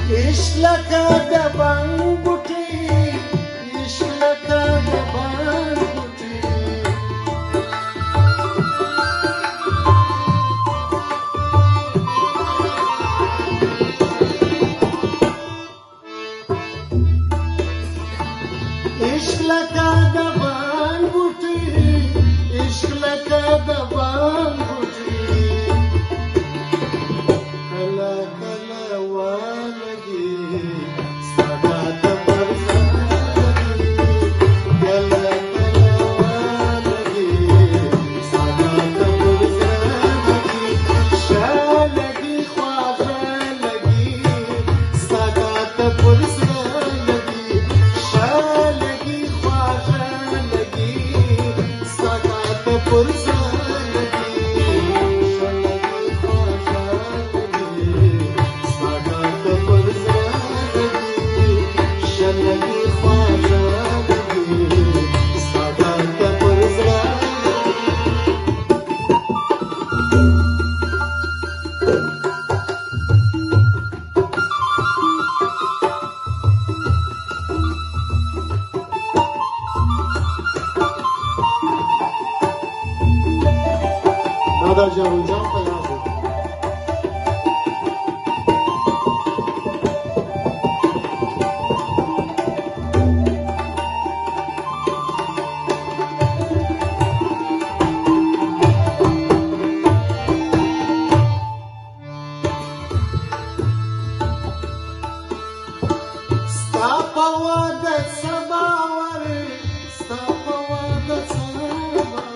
عشق لکه د بنګ بوټي، عشق لکه د بنګ بوټي. عشق لکه د بنګ بوټي، عشق لکه د بنګ بوټي. کله کله والګي ستا د پر ځای، کله کله والګي ستا د پر ځای. ښه لګي خواږه لګي ستا د پر ځای. ښه لګي خواږه لګي ستا د پر ځای. Nada Jarujam Payabo. Stapa wada sabawar, stapa wada sabawar.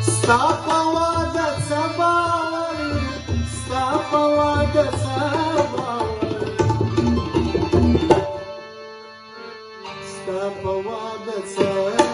Stapa wada sabawar, stapa wada sabawar. Stapa wada sabawar.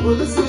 Well,